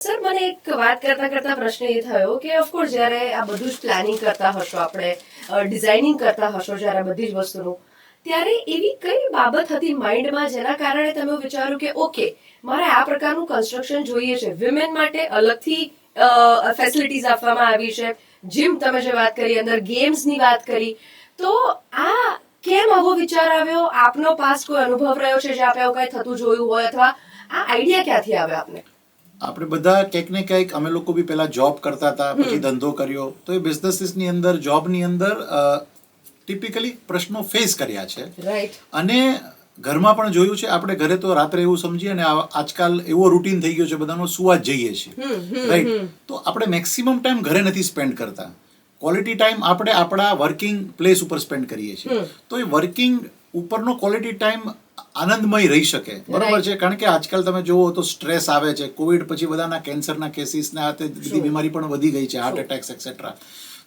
Sir મને એક વાત કરતા કરતા પ્રશ્ન એ થયો કે ઓફકોર્સ જ્યારે આ બધું જ પ્લાનિંગ કરતા હશો, આપણે ડિઝાઇનિંગ કરતા હશો જ્યારે બધી જ વસ્તુનું, ત્યારે એવી કઈ બાબત હતી માઇન્ડમાં જેના કારણે તમે વિચાર્યું કે ઓકે મારે આ પ્રકારનું કન્સ્ટ્રક્શન જોઈએ છે, વિમેન માટે અલગથી ફેસિલિટીઝ આપવામાં આવી છે, જીમ તમે જે વાત કરી, અંદર ગેમ્સની વાત કરી, તો આ કેમ આવો વિચાર આવ્યો? આપનો પાસ કોઈ અનુભવ રહ્યો છે જે આપે આવું કઈ થતું જોયું હોય, અથવા આ આઈડિયા ક્યાંથી આવ્યો આપને? આપણે બધા કંઈક ને કંઈક, અમે લોકો બી પહેલા જોબ કરતા હતા, પછી ધંધો કર્યો, તો એ બિઝનેસીસની અંદર, જોબની અંદર ટિપિકલી પ્રશ્નો ફેસ કર્યા છે. રાઈટ. અને ઘરમાં પણ જોયું છે. આપણે ઘરે તો રાત્રે એવું સમજીએ ને, આજકાલ એવો રૂટીન થઈ ગયો છે બધાનો, સુવા જ જઈએ છીએ, રાઈટ. તો આપણે મેક્સિમમ ટાઈમ ઘરે નથી સ્પેન્ડ કરતા. ક્વોલિટી ટાઈમ આપણે આપણા વર્કિંગ પ્લેસ ઉપર સ્પેન્ડ કરીએ છીએ. તો એ વર્કિંગ ઉપરનો ક્વોલિટી ટાઈમ આનંદમય રહી શકે, બરોબર છે. કારણ કે આજકાલ તમે જુઓ તો સ્ટ્રેસ આવે છે. કોવિડ પછી બધાના કેન્સરના કેસીસ ને આ બધી બીમારી પણ વધી ગઈ છે, હાર્ટ એટેક્સ એક્સેટ્રા.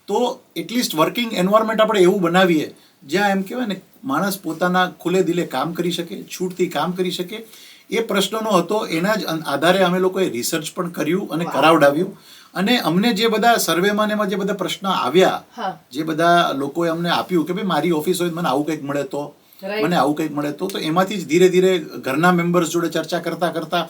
તો એટલીસ્ટ વર્કિંગ એન્વાયરમેન્ટ આપણે એવું બનાવીએ જ્યાં એમ કહેવાય ને, માણસ પોતાના ખુલ્લે દિલે કામ કરી શકે, છૂટથી કામ કરી શકે. એ પ્રશ્નનો હતો. એના જ આધારે અમે લોકોએ રિસર્ચ પણ કર્યું અને કરાવડાવ્યું. અને અમને જે બધા સર્વેમાં એમાં જે બધા પ્રશ્ન આવ્યા, જે બધા લોકોએ અમને આપ્યું કે ભાઈ મારી ઓફિસ હોય, મને આવું કંઈક મળે તો, મને આવું કંઈક મળે તો એમાંથી જ ધીરે ધીરે ઘરના મેમ્બર્સ જોડે ચર્ચા કરતા કરતા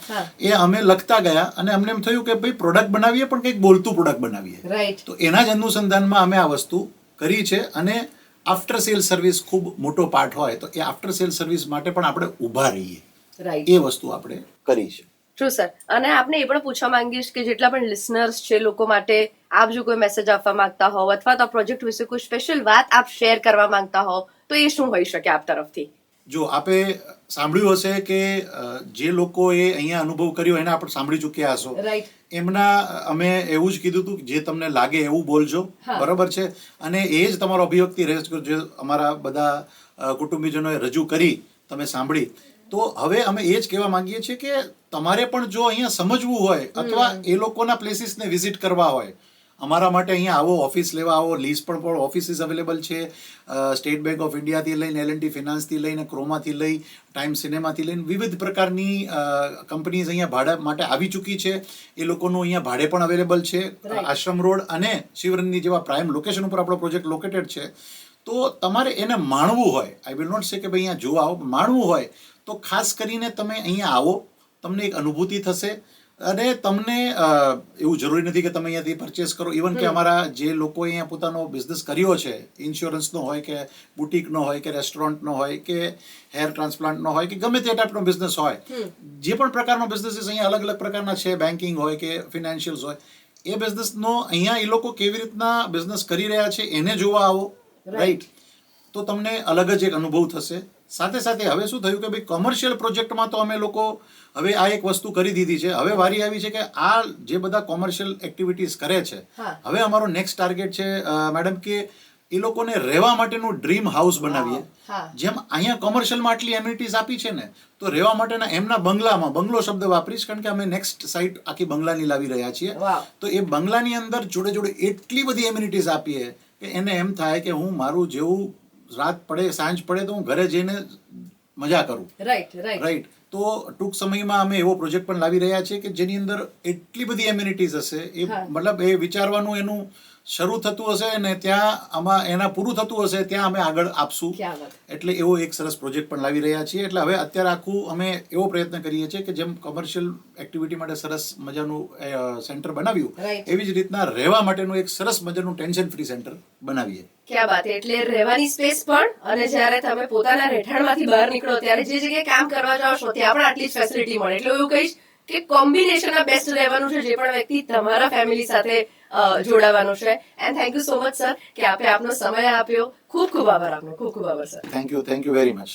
એ અમે લખતા ગયા. અને અમને એમ થયું કે ભાઈ પ્રોડક્ટ બનાવીએ, પણ કંઈક બોલતું પ્રોડક્ટ બનાવીએ. તો એના જ અનુસંધાનમાં અમે આ વસ્તુ કરી છે. અને આફ્ટર સેલ સર્વિસ ખૂબ મોટો પાર્ટ હોય, તો એ આફ્ટર સેલ સર્વિસ માટે પણ આપણે ઊભા રહીએ, એ વસ્તુ આપણે કરી છે. True sir. અને આપને એ પણ પૂછવા માંગીશ કે જેટલા પણ લિસનર્સ છે, લોકો માટે આપ જો કોઈ મેસેજ આપવા માંગતા હોવ, અથવા તો પ્રોજેક્ટ વિશે કોઈ સ્પેશિયલ વાત આપ શેર કરવા માંગતા હોવ, તો એ શું હોઈ શકે આપ તરફથી? જો આપે સાંભળ્યું હશે કે જે લોકોએ અહીંયા અનુભવ કર્યો એને આપણે સાંભળી ચૂક્યા હશો. રાઈટ. એમના અમે એવું જ કીધું હતું, જે તમને લાગે એવું બોલજો, બરોબર છે. અને એ જ તમારો અભિવ્યક્તિ રહે છે, જે અમારા બધા કુટુંબીજનોએ રજૂ કરી, તમે સાંભળી. તો હવે અમે એ જ કહેવા માંગીએ છીએ કે તમારે પણ જો અહીંયા સમજવું હોય, અથવા એ લોકોના પ્લેસીસને વિઝિટ કરવા હોય, અમારા માટે અહીંયા આવો, ઓફિસ લેવા આવો. લીઝ પણ ઓફિસીસ અવેલેબલ છે. સ્ટેટ બેંક ઓફ ઇન્ડિયાથી લઈને L&T ફિનાન્સથી લઈને ક્રોમાથી લઈ ટાઈમ સિનેમાથી લઈને વિવિધ પ્રકારની કંપનીઝ અહીંયા ભાડા માટે આવી ચૂકી છે. એ લોકોનું અહીંયા ભાડે પણ અવેલેબલ છે. આશ્રમ રોડ અને શિવરંગની જેવા પ્રાઇમ લોકેશન ઉપર આપણો પ્રોજેક્ટ લોકેટેડ છે. તો તમારે એને માણવું હોય, આઈ વિલ નોટ સે કે ભાઈ અહીંયા જોવા આવો, માણવું હોય તો ખાસ કરીને તમે અહીંયા આવો. તમને એક અનુભૂતિ થશે. અને તમને એવું જરૂરી નથી કે તમે અહીંયાથી પરચેસ કરો. ઇવન કે અમારા જે લોકોએ અહીંયા પોતાનો બિઝનેસ કર્યો છે, ઇન્સ્યોરન્સનો હોય કે બુટિકનો હોય કે રેસ્ટોરન્ટનો હોય કે હેર ટ્રાન્સપ્લાન્ટનો હોય કે ગમે તે ટાઈપનો બિઝનેસ હોય, જે પણ પ્રકારનો બિઝનેસીસ અહીંયા અલગ અલગ પ્રકારના છે, બેન્કિંગ હોય કે ફિનાન્શિયલ્સ હોય, એ બિઝનેસનો અહીંયા એ લોકો કેવી રીતના બિઝનેસ કરી રહ્યા છે એને જોવા આવો, રાઈટ. તો તમને અલગ જ એક અનુભવ થશે. સાથે સાથે હવે શું થયું કે ભાઈ કોમર્શિયલ પ્રોજેક્ટમાં તો અમે લોકો હવે આ એક વસ્તુ કરી દીધી છે. હવે વારી આવી છે કે આ જે બધા કોમર્શિયલ એક્ટિવિટીઝ કરે છે, હવે અમારો નેક્સ્ટ ટાર્ગેટ છે મેડમ કે એ લોકોને રહેવા માટેનું ડ્રીમ હાઉસ બનાવીએ. જેમ અહીંયા કોમર્શિયલમાં આટલી એમ્યુનિટીઝ આપી છે ને, તો રહેવા માટેના એમના બંગલામાં, બંગલો શબ્દ વાપરીશ કારણ કે અમે નેક્સ્ટ સાઇટ આખી બંગલાની લાવી રહ્યા છીએ. તો એ બંગલાની અંદર જોડે જોડે એટલી બધી એમ્યુનિટીઝ આપીએ કે એને એમ થાય કે હું મારું જેવું રાત પડે, સાંજ પડે તો હું ઘરે જઈને મજા કરું. રાઈટ. તો ટૂંક સમયમાં અમે એવો પ્રોજેક્ટ પણ લાવી રહ્યા છીએ કે જેની અંદર એટલી બધી એમ્યુનિટીઝ હશે, એ મતલબ એ વિચારવાનું એનું શરૂ થતું હશે ને ત્યાં આમાં એના પૂરું થતું હશે ત્યાં અમે આગળ આપશું. એટલે એવો એક સરસ પ્રોજેક્ટ પણ લાવી રહ્યા છીએ. એટલે હવે અત્યારે આખું અમે એવો પ્રયત્ન કરીએ છીએ કે જેમ કોમર્શિયલ એક્ટિવિટી માટે સરસ મજાનું સેન્ટર બનાવ્યું, એવી જ રીતના રહેવા માટેનું એક સરસ મજાનું ટેન્શન ફ્રી સેન્ટર બનાવીએ. ક્યાં વાત! એટલે રહેવાની સ્પેસ પણ, અને જ્યારે તમે પોતાના રહેઠાણમાંથી બહાર નીકળો ત્યારે જે જગ્યાએ કામ કરવા જાઓ છો ત્યાં પણ આટલી જ ફેસિલિટી મળે. એટલે એવું કહીશ કે કોમ્બિનેશન આ બેસ્ટ રહેવાનું છે, જે પણ વ્યક્તિ તમારા ફેમિલી સાથે જોડાવાનું છે. And thank you so much sir કે આપે આપનો સમય આપ્યો. ખૂબ ખૂબ આભાર આપનો. ખૂબ ખૂબ આભાર sir. Thank you very much.